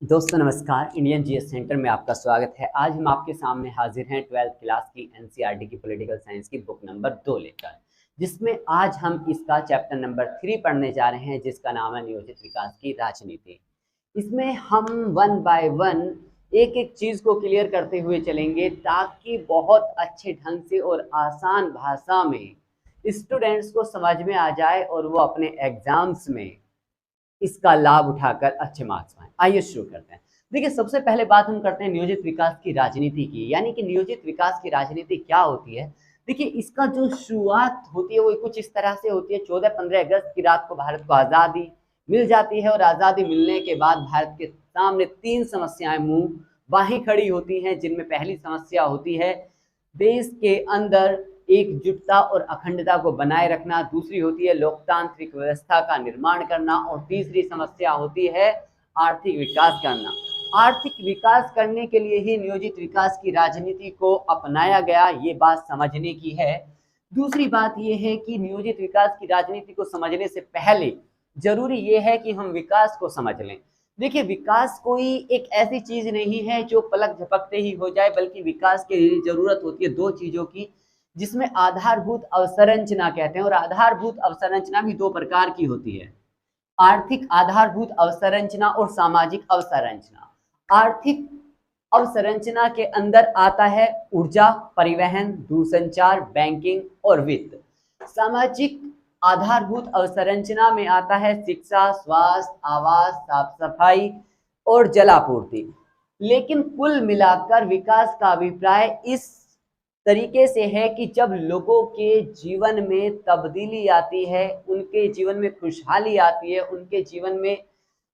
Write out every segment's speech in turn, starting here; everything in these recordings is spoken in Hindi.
दोस्तों नमस्कार। इंडियन जीएस सेंटर में आपका स्वागत है। आज हम आपके सामने हाजिर हैं 12th क्लास की एनसीईआरटी की पॉलिटिकल साइंस की बुक नंबर 2 लेकर, जिसमें आज हम इसका चैप्टर नंबर 3 पढ़ने जा रहे हैं, जिसका नाम है नियोजित विकास की राजनीति। इसमें हम वन बाय वन एक एक चीज को क्लियर करते हुए चलेंगे, ताकि बहुत अच्छे ढंग से और आसान भाषा में स्टूडेंट्स को समझ में आ जाए और वो अपने एग्जाम्स में इसका लाभ उठाकर अच्छे मार्क्स पाएं। आइए शुरू करते हैं। देखिए, सबसे पहले बात हम करते हैं नियोजित विकास की राजनीति की, यानी कि नियोजित विकास की राजनीति क्या होती है। देखिए, इसका जो शुरुआत होती है वो कुछ इस तरह से होती है। 14-15 अगस्त की रात को भारत को आज़ादी मिल जाती है और आज़ादी मिलने के बाद भारत के सामने 3 समस्याएं मुंह बाहें खड़ी होती हैं, जिनमें पहली समस्या होती है देश के अंदर एकजुटता और अखंडता को बनाए रखना, दूसरी होती है लोकतांत्रिक व्यवस्था का निर्माण करना, और तीसरी समस्या होती है आर्थिक विकास करना। आर्थिक विकास करने के लिए ही नियोजित विकास की राजनीति को अपनाया गया, ये बात समझने की है। दूसरी बात यह है कि नियोजित विकास की राजनीति को समझने से पहले जरूरी ये है कि हम विकास को समझ लें। देखिए, विकास कोई एक ऐसी चीज नहीं है जो पलक झपकते ही हो जाए, बल्कि विकास के लिए जरूरत होती है 2 चीजों की, जिसमें आधारभूत अवसंरचना कहते हैं। और आधारभूत अवसंरचना भी 2 प्रकार की होती है, आर्थिक आधारभूत अवसंरचना और सामाजिक अवसंरचना। आर्थिक अवसंरचना के अंदर आता है ऊर्जा, परिवहन, दूरसंचार, बैंकिंग और वित्त। सामाजिक आधारभूत अवसंरचना में आता है शिक्षा, स्वास्थ्य, आवास, साफ सफाई और जलापूर्ति। लेकिन कुल मिलाकर विकास का अभिप्राय इस तरीके से है कि जब लोगों के जीवन में तब्दीली आती है, उनके जीवन में खुशहाली आती है, उनके जीवन में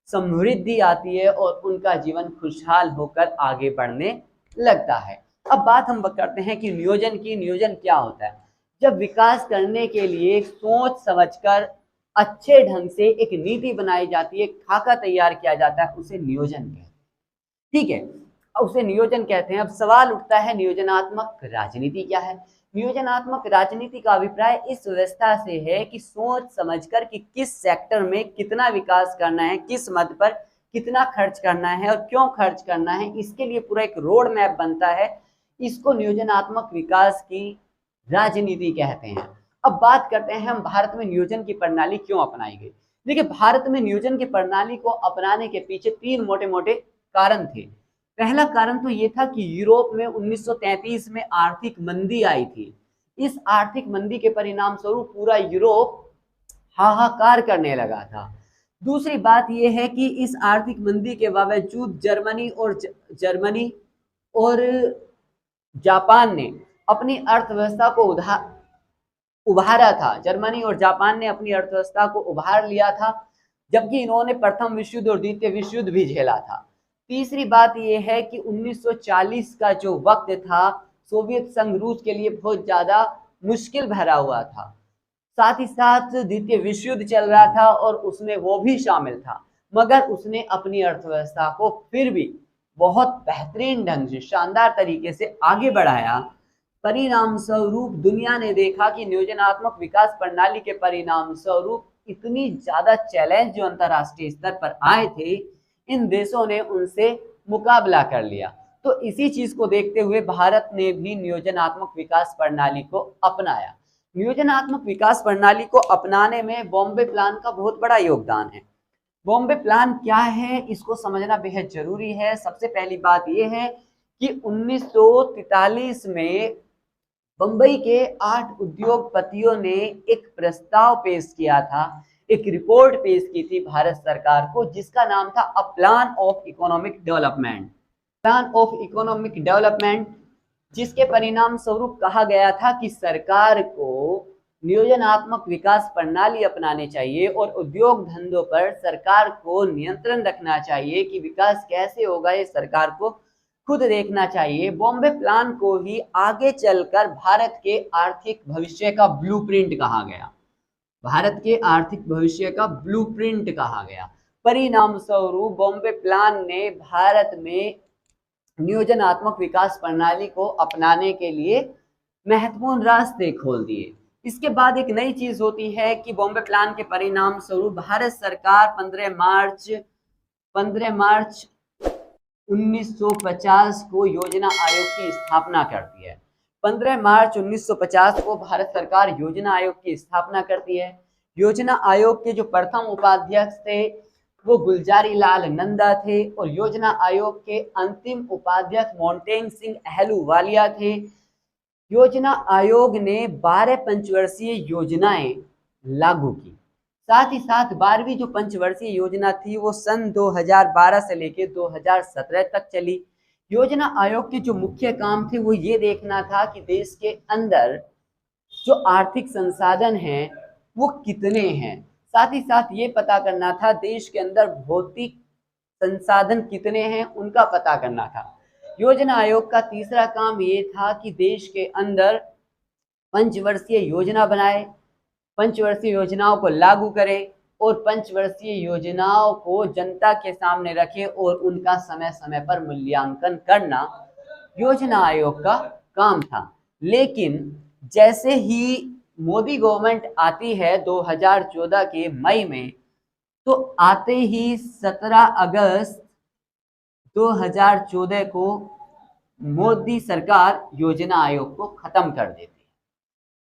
समृद्धि आती है और उनका जीवन खुशहाल होकर आगे बढ़ने लगता है। अब बात हम करते हैं कि नियोजन की। नियोजन क्या होता है? जब विकास करने के लिए सोच समझकर अच्छे ढंग से एक नीति बनाई जाती है, खाका तैयार किया जाता है, उसे नियोजन कहते हैं। ठीक है, उसे नियोजन कहते हैं। अब सवाल उठता है, नियोजनात्मक राजनीति क्या है? नियोजनात्मक राजनीति का अभिप्राय इस व्यवस्था से है कि सोच समझकर कि किस सेक्टर में कितना विकास करना है, किस मद पर कितना खर्च करना है और क्यों खर्च करना है, इसके लिए पूरा एक रोड मैप बनता है। इसको नियोजनात्मक विकास की राजनीति कहते हैं। अब बात करते हैं हम भारत में नियोजन की प्रणाली क्यों अपनाई गई। देखिए, भारत में नियोजन की प्रणाली को अपनाने के पीछे 3 मोटे मोटे कारण थे। पहला कारण तो ये था कि यूरोप में 1933 में आर्थिक मंदी आई थी। इस आर्थिक मंदी के परिणाम स्वरूप पूरा यूरोप हाहाकार करने लगा था। दूसरी बात यह है कि इस आर्थिक मंदी के बावजूद जर्मनी और जापान ने अपनी अर्थव्यवस्था को उभारा था। जर्मनी और जापान ने अपनी अर्थव्यवस्था को उभार लिया था, जबकि इन्होंने प्रथम विश्व युद्ध और द्वितीय विश्व युद्ध भी झेला था। तीसरी बात यह है कि 1940 का जो वक्त था, सोवियत संघ रूस के लिए बहुत ज्यादा मुश्किल भरा हुआ था। साथ ही साथ द्वितीय विश्व युद्ध चल रहा था और उसमें वो भी शामिल था, मगर उसने अपनी अर्थव्यवस्था को फिर भी बहुत बेहतरीन ढंग से, शानदार तरीके से आगे बढ़ाया। परिणाम स्वरूप दुनिया ने देखा कि नियोजनात्मक विकास प्रणाली के परिणाम स्वरूप इतनी ज्यादा चैलेंज जो अंतरराष्ट्रीय स्तर पर आए थे, इन देशों ने उनसे मुकाबला कर लिया। तो इसी चीज को देखते हुए भारत ने भी नियोजनात्मक विकास प्रणाली को अपनाया। नियोजनात्मक विकास प्रणाली को अपनाने में बॉम्बे प्लान का बहुत बड़ा योगदान है। बॉम्बे प्लान क्या है, इसको समझना बेहद जरूरी है। सबसे पहली बात यह है कि 1943 में बंबई के 8 उद्योगपतियों ने एक प्रस्ताव पेश किया था, एक रिपोर्ट पेश की थी भारत सरकार को, जिसका नाम था a plan of economic development. Plan of economic development, जिसके परिणाम स्वरूप कहा गया था कि सरकार को नियोजनात्मक विकास प्रणाली अपनानी चाहिए और उद्योग धंधों पर सरकार को नियंत्रण रखना चाहिए कि विकास कैसे होगा, ये सरकार को खुद देखना चाहिए। बॉम्बे प्लान को ही आगे चलकर भारत के आर्थिक भविष्य का ब्लूप्रिंट कहा गया। भारत के आर्थिक भविष्य का ब्लूप्रिंट कहा गया। परिणाम स्वरूप बॉम्बे प्लान ने भारत में नियोजनात्मक विकास प्रणाली को अपनाने के लिए महत्वपूर्ण रास्ते खोल दिए। इसके बाद एक नई चीज होती है कि बॉम्बे प्लान के परिणाम स्वरूप भारत सरकार 15 मार्च 1950 को योजना आयोग की स्थापना करती है। 15 मार्च 1950 को भारत सरकार योजना आयोग की स्थापना करती है। योजना आयोग के जो प्रथम उपाध्यक्ष थे वो गुलजारी लाल नंदा थे और योजना आयोग के अंतिम उपाध्यक्ष मोंटेग सिंह अहलूवालिया थे। योजना आयोग ने 12 पंचवर्षीय योजनाएं लागू की। साथ ही साथ 12वीं जो पंचवर्षीय योजना थी वो सन 2012 से लेकर 2017 तक चली। योजना आयोग के जो मुख्य काम थे वो ये देखना था कि देश के अंदर जो आर्थिक संसाधन हैं वो कितने हैं, साथ ही साथ ये पता करना था देश के अंदर भौतिक संसाधन कितने हैं उनका पता करना था। योजना आयोग का तीसरा काम ये था कि देश के अंदर पंचवर्षीय योजना बनाए, पंचवर्षीय योजनाओं को लागू करे और पंचवर्षीय योजनाओं को जनता के सामने रखे और उनका समय समय पर मूल्यांकन करना योजना आयोग का काम था। लेकिन जैसे ही मोदी गवर्नमेंट आती है 2014 के मई में, तो आते ही 17 अगस्त 2014 को मोदी सरकार योजना आयोग को खत्म कर देती है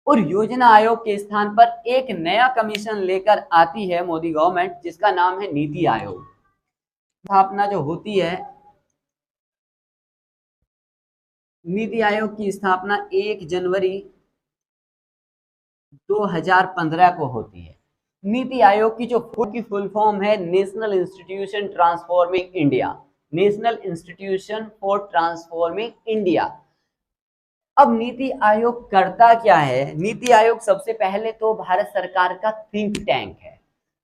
और योजना आयोग के स्थान पर एक नया कमीशन लेकर आती है मोदी गवर्नमेंट, जिसका नाम है नीति आयोग। स्थापना जो होती है, नीति आयोग की स्थापना 1 जनवरी 2015 को होती है। नीति आयोग की जो फुल फॉर्म है national institution transforming India, national institution for transforming India. अब नीति आयोग करता क्या है? नीति आयोग सबसे पहले तो भारत सरकार का थिंक टैंक है।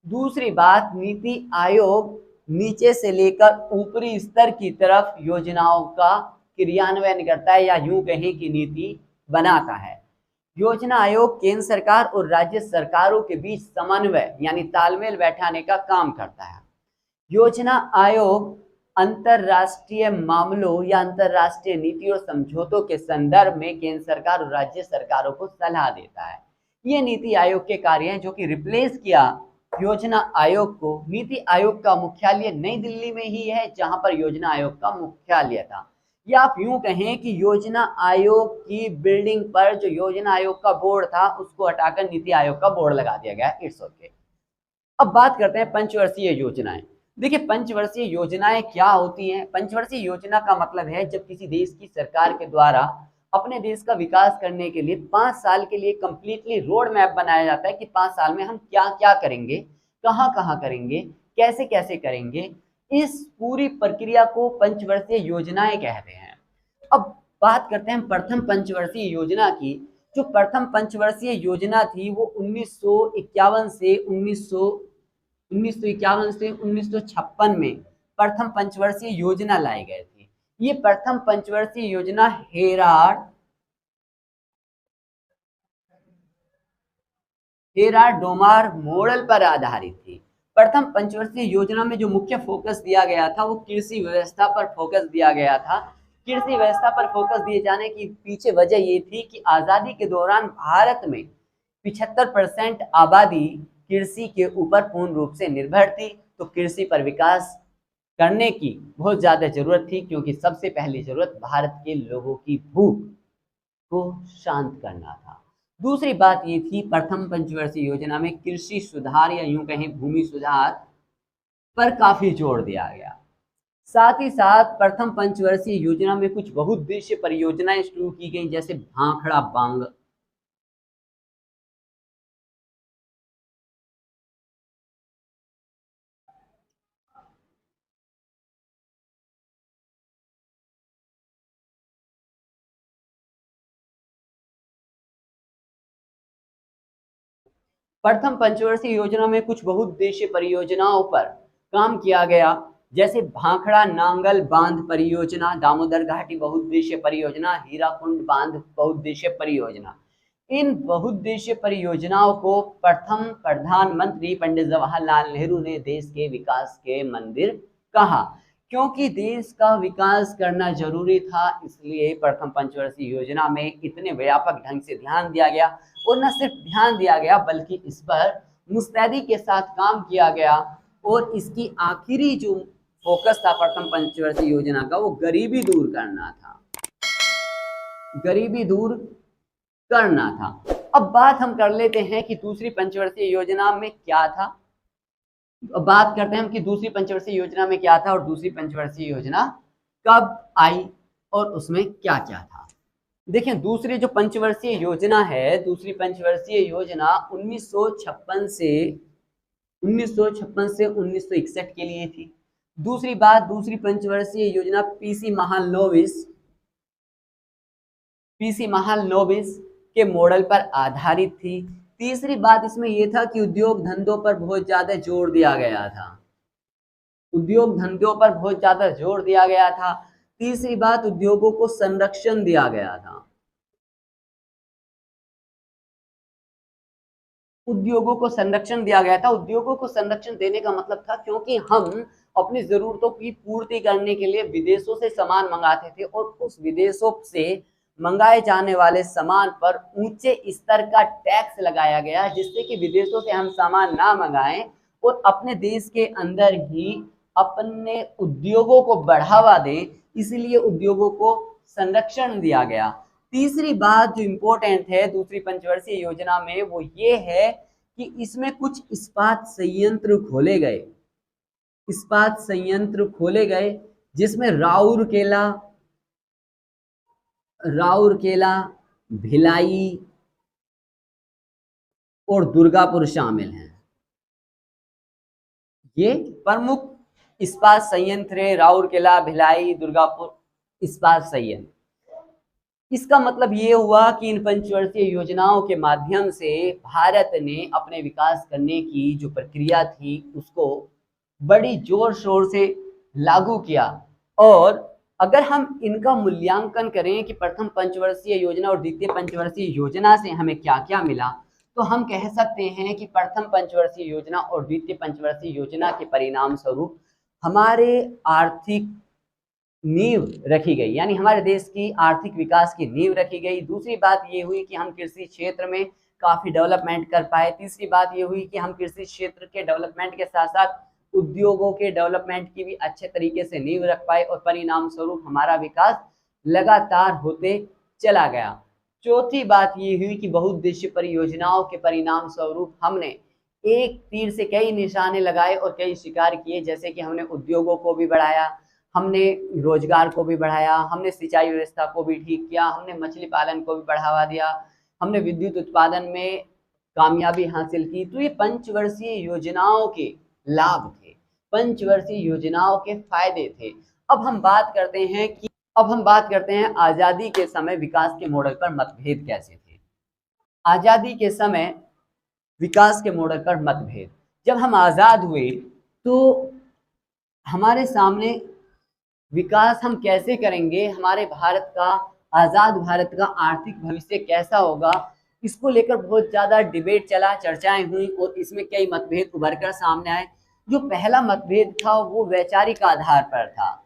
दूसरी बात, नीति आयोग नीचे से लेकर ऊपरी स्तर की तरफ योजनाओं का क्रियान्वयन करता है या यूं कहें कि नीति बनाता है। योजना आयोग केंद्र सरकार और राज्य सरकारों के बीच समन्वय यानी तालमेल बैठाने का काम करता है। योजना आयोग अंतरराष्ट्रीय मामलों या अंतरराष्ट्रीय नीति और समझौतों के संदर्भ में केंद्र सरकार और राज्य सरकारों को सलाह देता है। ये नीति आयोग के कार्य हैं जो कि रिप्लेस किया योजना आयोग को। नीति आयोग का मुख्यालय नई दिल्ली में ही है, जहां पर योजना आयोग का मुख्यालय था। या आप यूं कहें कि योजना आयोग की बिल्डिंग पर जो योजना आयोग का बोर्ड था उसको हटाकर नीति आयोग का बोर्ड लगा दिया गया। It's okay. अब बात करते हैं पंचवर्षीय योजनाएं। देखिए, पंचवर्षीय योजनाएं क्या होती हैं? पंचवर्षीय योजना का मतलब है जब किसी देश की सरकार के द्वारा अपने देश का विकास करने के लिए 5 साल के लिए कंप्लीटली रोड मैप बनाया जाता है कि 5 साल में हम क्या क्या करेंगे, कहाँ कहाँ करेंगे, कैसे कैसे करेंगे। इस पूरी प्रक्रिया को पंचवर्षीय योजनाएं कहते हैं। अब बात करते हैं प्रथम पंचवर्षीय योजना की। जो प्रथम पंचवर्षीय योजना थी वो 1951 से 1956 में प्रथम पंचवर्षीय योजना लाई गई थी। ये प्रथम पंचवर्षीय योजना हेराल्ड डोमार मॉडल पर आधारित थी। प्रथम पंचवर्षीय योजना में जो मुख्य फोकस दिया गया था वो कृषि व्यवस्था पर फोकस दिया गया था। कृषि व्यवस्था पर फोकस दिए जाने की पीछे वजह ये थी कि आज़ादी के दौरान भारत में 75% आबादी कृषि के ऊपर पूर्ण रूप से निर्भर थी। तो कृषि पर विकास करने की बहुत ज़्यादा जरूरत थी, क्योंकि सबसे पहली जरूरत भारत के लोगों की भूख को शांत करना था। दूसरी बात ये थी, प्रथम पंचवर्षीय योजना में कृषि सुधार या यूं कहें भूमि सुधार पर काफी जोर दिया गया। साथ ही साथ प्रथम पंचवर्षीय योजना में कुछ बहुउद्देशीय परियोजनाएं शुरू की गई, जैसे भाखड़ा बांग। प्रथम पंचवर्षीय योजना में कुछ बहुउद्देशीय परियोजनाओं पर काम किया गया, जैसे भाखड़ा नांगल बांध परियोजना, दामोदर घाटी बहुउद्देशीय परियोजना, हीराकुंड बांध बहुउद्देशीय परियोजना। इन बहुउद्देशीय परियोजनाओं को प्रथम प्रधानमंत्री पंडित जवाहरलाल नेहरू ने देश के विकास के मंदिर कहा। क्योंकि देश का विकास करना जरूरी था, इसलिए प्रथम पंचवर्षीय योजना में इतने व्यापक ढंग से ध्यान दिया गया। और न सिर्फ ध्यान दिया गया बल्कि इस पर मुस्तैदी के साथ काम किया गया। और इसकी आखिरी जो फोकस था प्रथम पंचवर्षीय योजना का वो गरीबी दूर करना था, गरीबी दूर करना था। अब बात हम कर लेते हैं कि दूसरी पंचवर्षीय योजना में क्या था। अब बात करते हैं हम कि दूसरी पंचवर्षीय योजना में क्या था और दूसरी पंचवर्षीय योजना कब आई और उसमें क्या क्या था। देखिए, दूसरी जो पंचवर्षीय योजना है, दूसरी पंचवर्षीय योजना 1956 से 1961 के लिए थी। दूसरी बात, दूसरी पंचवर्षीय योजना पीसी महालनोबिस के मॉडल पर आधारित थी। तीसरी बात इसमें यह था कि उद्योग धंधों पर बहुत ज्यादा जोर दिया गया था, उद्योग धंधों पर बहुत ज्यादा जोर दिया गया था। तीसरी बात, उद्योगों को संरक्षण दिया गया था, उद्योगों को संरक्षण दिया गया था। उद्योगों को संरक्षण देने का मतलब था क्योंकि हम अपनी जरूरतों की पूर्ति करने के लिए विदेशों से सामान मंगाते थे और उस विदेशों से मंगाए जाने वाले सामान पर ऊंचे स्तर का टैक्स लगाया गया, जिससे कि विदेशों से हम सामान ना मंगाएं और अपने देश के अंदर ही अपने उद्योगों को बढ़ावा दें, इसलिए उद्योगों को संरक्षण दिया गया। तीसरी बात जो इम्पोर्टेंट है दूसरी पंचवर्षीय योजना में वो ये है कि इसमें कुछ इस्पात संयंत्र खोले गए, इस्पात संयंत्र खोले गए जिसमें राउरकेला, भिलाई और दुर्गापुर शामिल हैं। ये प्रमुख इस्पात संयंत्र है, राउरकेला, भिलाई, दुर्गापुर इस्पात संयंत्र। इसका मतलब ये हुआ कि इन पंचवर्षीय योजनाओं के माध्यम से भारत ने अपने विकास करने की जो प्रक्रिया थी उसको बड़ी जोर शोर से लागू किया। और अगर हम इनका मूल्यांकन करें कि प्रथम पंचवर्षीय योजना और द्वितीय पंचवर्षीय योजना से हमें क्या क्या मिला, तो हम कह सकते हैं कि प्रथम पंचवर्षीय योजना और द्वितीय पंचवर्षीय योजना के परिणाम स्वरूप हमारे आर्थिक नींव रखी गई, यानी हमारे देश की आर्थिक विकास की नींव रखी गई। दूसरी बात ये हुई कि हम कृषि क्षेत्र में काफी डेवलपमेंट कर पाए। तीसरी बात ये हुई कि हम कृषि क्षेत्र के डेवलपमेंट के साथ साथ उद्योगों के डेवलपमेंट की भी अच्छे तरीके से नींव रख पाए और परिणाम स्वरूप हमारा विकास लगातार होते चला गया। चौथी बात ये हुई कि बहुउद्देशीय परियोजनाओं के परिणाम स्वरूप हमने एक तीर से कई निशाने लगाए और कई शिकार किए, जैसे कि हमने उद्योगों को भी बढ़ाया, हमने रोजगार को भी बढ़ाया, हमने सिंचाई व्यवस्था को भी ठीक किया, हमने मछली पालन को भी बढ़ावा दिया, हमने विद्युत उत्पादन में कामयाबी हासिल की। तो ये पंचवर्षीय योजनाओं के लाभ थे, पंचवर्षीय योजनाओं के फायदे थे। अब हम बात करते हैं आजादी के समय विकास के मॉडल पर मतभेद कैसे थे। आजादी के समय विकास के मॉडल पर मतभेद, जब हम आजाद हुए तो हमारे सामने विकास हम कैसे करेंगे, हमारे भारत का, आजाद भारत का आर्थिक भविष्य कैसा होगा, इसको लेकर बहुत ज्यादा डिबेट चला, चर्चाएं हुई और इसमें कई मतभेद उभर कर सामने आए। जो पहला मतभेद था वो वैचारिक आधार पर था,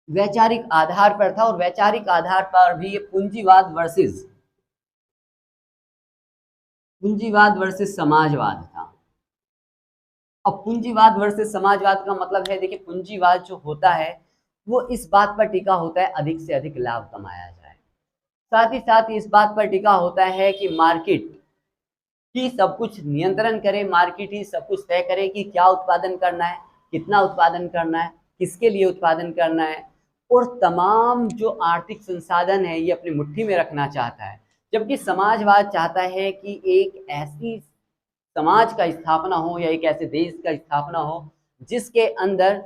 वैचारिक आधार पर था और वैचारिक आधार पर भी ये पूंजीवाद वर्सेस समाजवाद था। अब पूंजीवाद वर्सेस समाजवाद का मतलब है, देखिए पूंजीवाद जो होता है वो इस बात पर टिका होता है अधिक से अधिक लाभ कमाया जाए, साथ ही साथ इस बात पर टिका होता है कि मार्केट ही सब कुछ नियंत्रण करे, मार्केट ही सब कुछ तय करे कि क्या उत्पादन करना है, कितना उत्पादन करना है, किसके लिए उत्पादन करना है, और तमाम जो आर्थिक संसाधन है ये अपनी मुट्ठी में रखना चाहता है। जबकि समाजवाद चाहता है कि एक ऐसी समाज का स्थापना हो या एक ऐसे देश का स्थापना हो जिसके अंदर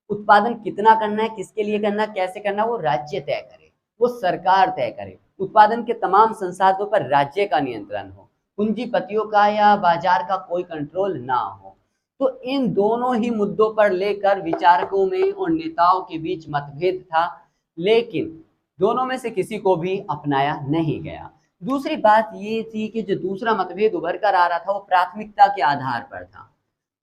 उत्पादन कितना करना है, किसके लिए करना है, कैसे करना है, वो राज्य तय करे, वो सरकार तय करे। उत्पादन के तमाम संसाधनों पर राज्य का नियंत्रण हो, पूंजीपतियों का या बाजार का कोई कंट्रोल ना हो। तो इन दोनों ही मुद्दों पर लेकर विचारकों में और नेताओं के बीच मतभेद था, लेकिन दोनों में से किसी को भी अपनाया नहीं गया। दूसरी बात ये थी कि जो दूसरा मतभेद उभर कर आ रहा था वो प्राथमिकता के आधार पर था।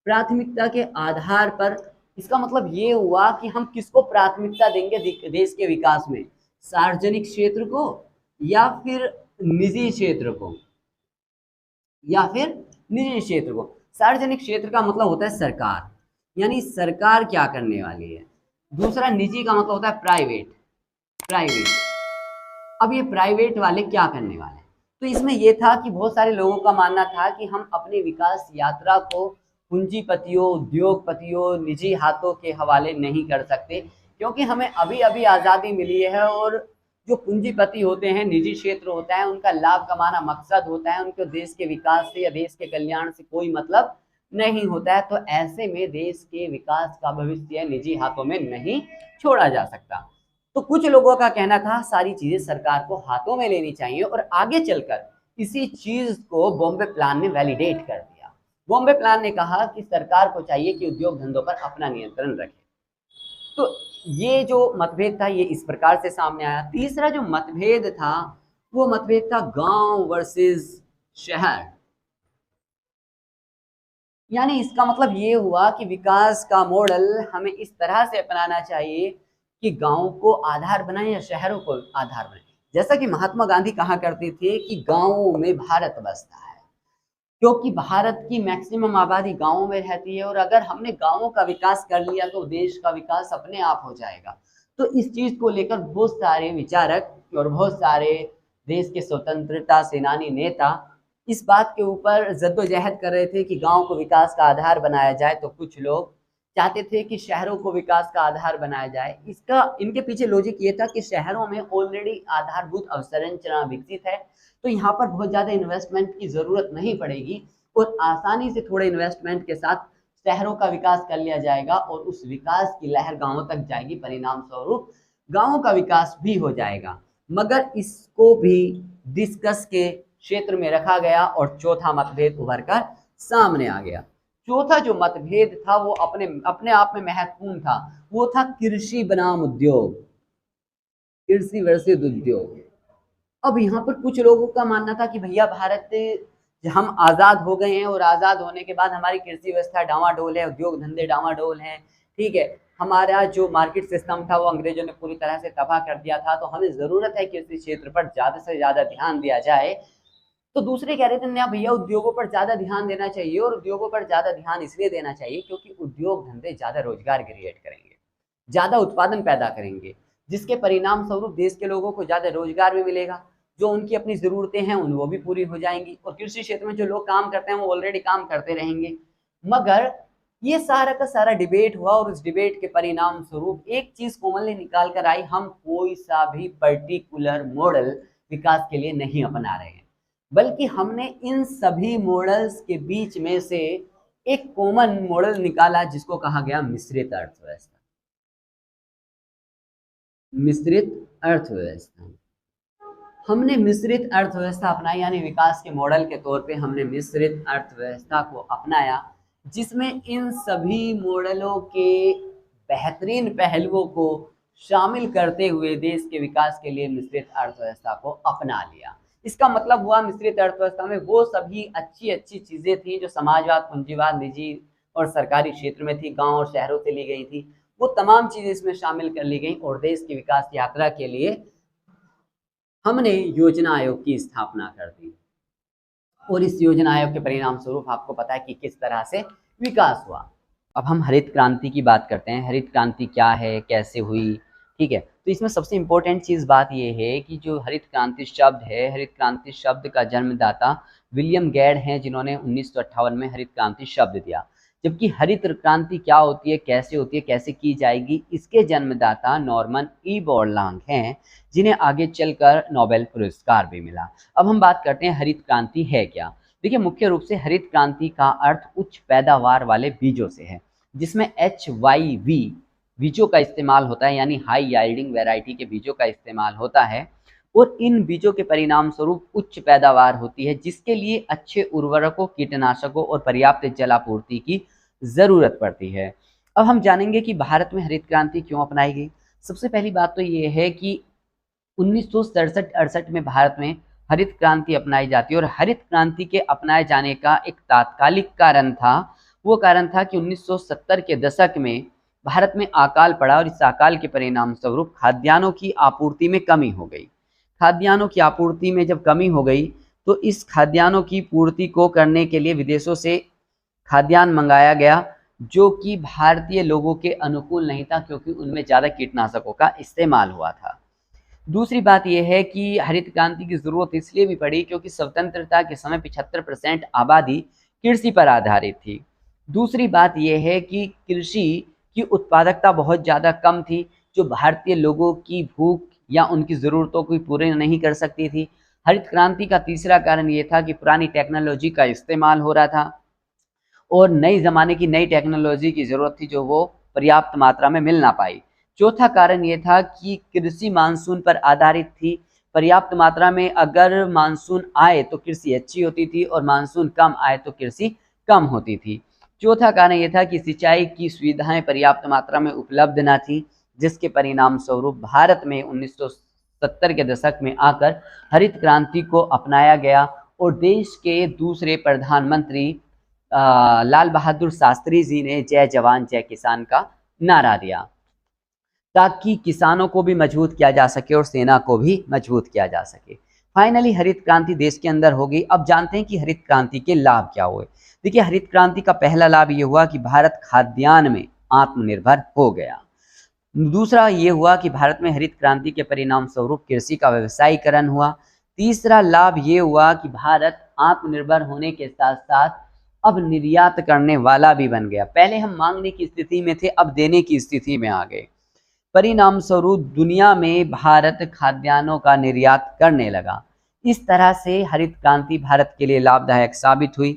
प्राथमिकता के आधार पर इसका मतलब ये हुआ कि हम किसको प्राथमिकता देंगे देश के विकास में, सार्वजनिक क्षेत्र को या फिर निजी क्षेत्र को, सार्वजनिक क्षेत्र का मतलब होता है सरकार, यानी सरकार क्या करने वाली है। दूसरा निजी का मतलब होता है प्राइवेट, प्राइवेट। अब ये प्राइवेट वाले क्या करने वाले हैं, तो इसमें ये था कि बहुत सारे लोगों का मानना था कि हम अपने विकास यात्रा को पूंजीपतियों, उद्योगपतियों, निजी हाथों के हवाले नहीं कर सकते, क्योंकि हमें अभी अभी आज़ादी मिली है और जो पूंजीपति होते हैं, निजी क्षेत्र होता है, उनका लाभ कमाना मकसद होता है, उनको देश के विकास से या देश के कल्याण से कोई मतलब नहीं होता है। तो ऐसे में देश के विकास का भविष्य निजी हाथों में नहीं छोड़ा जा सकता। तो कुछ लोगों का कहना था सारी चीजें सरकार को हाथों में लेनी चाहिए, और आगे चलकर इसी चीज को बॉम्बे प्लान ने वैलिडेट कर दिया। बॉम्बे प्लान ने कहा कि सरकार को चाहिए कि उद्योग धंधों पर अपना नियंत्रण रखे। तो ये जो मतभेद था ये इस प्रकार से सामने आया। तीसरा जो मतभेद था वो मतभेद था गांव वर्सेस शहर। यानी इसका मतलब ये हुआ कि विकास का मॉडल हमें इस तरह से अपनाना चाहिए कि गांव को आधार बनाए या शहरों को आधार बनाए। जैसा कि महात्मा गांधी कहा करते थे कि गांवों में भारत बसता है, क्योंकि भारत की मैक्सिमम आबादी गांवों में रहती है, और अगर हमने गांवों का विकास कर लिया तो देश का विकास अपने आप हो जाएगा। तो इस चीज को लेकर बहुत सारे विचारक और बहुत सारे देश के स्वतंत्रता सेनानी नेता इस बात के ऊपर जद्दोजहद कर रहे थे कि गांव को विकास का आधार बनाया जाए, तो कुछ लोग चाहते थे कि शहरों को विकास का आधार बनाया जाए। इसका इनके पीछे लॉजिक ये था कि शहरों में ऑलरेडी आधारभूत अवसंरचना विकसित है, तो यहाँ पर बहुत ज़्यादा इन्वेस्टमेंट की ज़रूरत नहीं पड़ेगी, और आसानी से थोड़े इन्वेस्टमेंट के साथ शहरों का विकास कर लिया जाएगा और उस विकास की लहर गाँवों तक जाएगी, परिणाम स्वरूप गाँवों का विकास भी हो जाएगा। मगर इसको भी डिस्कस के क्षेत्र में रखा गया और चौथा मतभेद उभर कर सामने आ गया। चौथा जो मतभेद था वो अपने अपने आप में महत्वपूर्ण था, वो था कृषि बनाम उद्योग, कृषि वर्सेस उद्योग। अब यहाँ पर कुछ लोगों का मानना था कि भैया भारत हम आज़ाद हो गए हैं और आज़ाद होने के बाद हमारी कृषि व्यवस्था डामाडोल है, उद्योग धंधे डामाडोल हैं, ठीक है, हमारा जो मार्केट सिस्टम था वो अंग्रेजों ने पूरी तरह से तबाह कर दिया था, तो हमें ज़रूरत है कि कृषि क्षेत्र पर ज़्यादा से ज़्यादा ध्यान दिया जाए। तो दूसरे कह रहे थे ना भैया उद्योगों पर ज़्यादा ध्यान देना चाहिए, और उद्योगों पर ज़्यादा ध्यान इसलिए देना चाहिए क्योंकि उद्योग धंधे ज़्यादा रोजगार क्रिएट करेंगे, ज़्यादा उत्पादन पैदा करेंगे, जिसके परिणाम स्वरूप देश के लोगों को ज़्यादा रोजगार भी मिलेगा, जो उनकी अपनी ज़रूरतें हैं उन वो भी पूरी हो जाएंगी, और कृषि क्षेत्र में जो लोग काम करते हैं वो ऑलरेडी काम करते रहेंगे। मगर ये सारा का सारा डिबेट हुआ, और उस डिबेट के परिणाम स्वरूप एक चीज़ कॉमनली निकाल कर आई, हम कोई सा भी पर्टिकुलर मॉडल विकास के लिए नहीं अपना रहे हैं, बल्कि हमने इन सभी मॉडल्स के बीच में से एक कॉमन मॉडल निकाला जिसको कहा गया मिश्रित अर्थव्यवस्था। मिश्रित अर्थव्यवस्था, हमने मिश्रित अर्थव्यवस्था अपनाई, यानी विकास के मॉडल के तौर पे हमने मिश्रित अर्थव्यवस्था को अपनाया, जिसमें इन सभी मॉडलों के बेहतरीन पहलुओं को शामिल करते हुए देश के विकास के लिए मिश्रित अर्थव्यवस्था को अपना लिया। इसका मतलब हुआ मिश्रित अर्थव्यवस्था में वो सभी अच्छी अच्छी चीज़ें थी जो समाजवाद, पूंजीवाद, निजी और सरकारी क्षेत्र में थी, गांव और शहरों से ली गई थी, वो तमाम चीज़ें इसमें शामिल कर ली गई, और देश की विकास यात्रा के लिए हमने योजना आयोग की स्थापना कर दी। और इस योजना आयोग के परिणाम स्वरूप आपको पता है कि किस तरह से विकास हुआ। अब हम हरित क्रांति की बात करते हैं। हरित क्रांति क्या है, कैसे हुई, ठीक है। तो इसमें सबसे इम्पोर्टेंट चीज़ बात यह है कि जो हरित क्रांति शब्द है, हरित क्रांति शब्द का जन्मदाता विलियम गैड हैं, जिन्होंने 1958 में हरित क्रांति शब्द दिया। जबकि हरित क्रांति क्या होती है, कैसे होती है, कैसे की जाएगी, इसके जन्मदाता नॉर्मन ई बोरलॉन्ग हैं, जिन्हें आगे चलकर नोबेल पुरस्कार भी मिला। अब हम बात करते हैं हरित क्रांति है क्या। देखिए, मुख्य रूप से हरित क्रांति का अर्थ उच्च पैदावार वाले बीजों से है, जिसमें HYV बीजों का इस्तेमाल होता है, यानी हाई याइल्डिंग वैरायटी के बीजों का इस्तेमाल होता है, और इन बीजों के परिणाम स्वरूप उच्च पैदावार होती है, जिसके लिए अच्छे उर्वरकों, कीटनाशकों और पर्याप्त जलापूर्ति की ज़रूरत पड़ती है। अब हम जानेंगे कि भारत में हरित क्रांति क्यों अपनाई गई। सबसे पहली बात तो ये है कि 1967-68 में भारत में हरित क्रांति अपनाई जाती है, और हरित क्रांति के अपनाए जाने का एक तात्कालिक कारण था, वो कारण था कि 1970 के दशक में भारत में अकाल पड़ा, और इस अकाल के परिणाम स्वरूप खाद्यान्नों की आपूर्ति में कमी हो गई। खाद्यान्नों की आपूर्ति में जब कमी हो गई तो इस खाद्यान्नों की पूर्ति को करने के लिए विदेशों से खाद्यान्न मंगाया गया, जो कि भारतीय लोगों के अनुकूल नहीं था, क्योंकि उनमें ज़्यादा कीटनाशकों का इस्तेमाल हुआ था। दूसरी बात यह है कि हरित क्रांति की ज़रूरत इसलिए भी पड़ी क्योंकि स्वतंत्रता के समय 75% आबादी कृषि पर आधारित थी। दूसरी बात यह है कि कृषि की उत्पादकता बहुत ज़्यादा कम थी, जो भारतीय लोगों की भूख या उनकी ज़रूरतों को पूरे नहीं कर सकती थी। हरित क्रांति का तीसरा कारण ये था कि पुरानी टेक्नोलॉजी का इस्तेमाल हो रहा था और नई ज़माने की नई टेक्नोलॉजी की ज़रूरत थी, जो वो पर्याप्त मात्रा में मिल ना पाई। चौथा कारण ये था कि कृषि मानसून पर आधारित थी। पर्याप्त मात्रा में अगर मानसून आए तो कृषि अच्छी होती थी और मानसून कम आए तो कृषि कम होती थी। चौथा कारण ये था कि सिंचाई की सुविधाएं पर्याप्त मात्रा में उपलब्ध न थी, जिसके परिणाम स्वरूप भारत में 1970 के दशक में आकर हरित क्रांति को अपनाया गया और देश के दूसरे प्रधानमंत्री लाल बहादुर शास्त्री जी ने जय जवान जय किसान का नारा दिया, ताकि किसानों को भी मजबूत किया जा सके और सेना को भी मजबूत किया जा सके। फाइनली हरित क्रांति देश के अंदर हो गई। अब जानते हैं कि हरित क्रांति के लाभ क्या हुए। देखिए, हरित क्रांति का पहला लाभ ये हुआ कि भारत खाद्यान्न में आत्मनिर्भर हो गया। दूसरा ये हुआ कि भारत में हरित क्रांति के परिणाम स्वरूप कृषि का व्यवसायीकरण हुआ। तीसरा लाभ ये हुआ कि भारत आत्मनिर्भर होने के साथ साथ अब निर्यात करने वाला भी बन गया। पहले हम मांगने की स्थिति में थे, अब देने की स्थिति में आ गए। परिणाम स्वरूप दुनिया में भारत खाद्यान्नों का निर्यात करने लगा। इस तरह से हरित क्रांति भारत के लिए लाभदायक साबित हुई।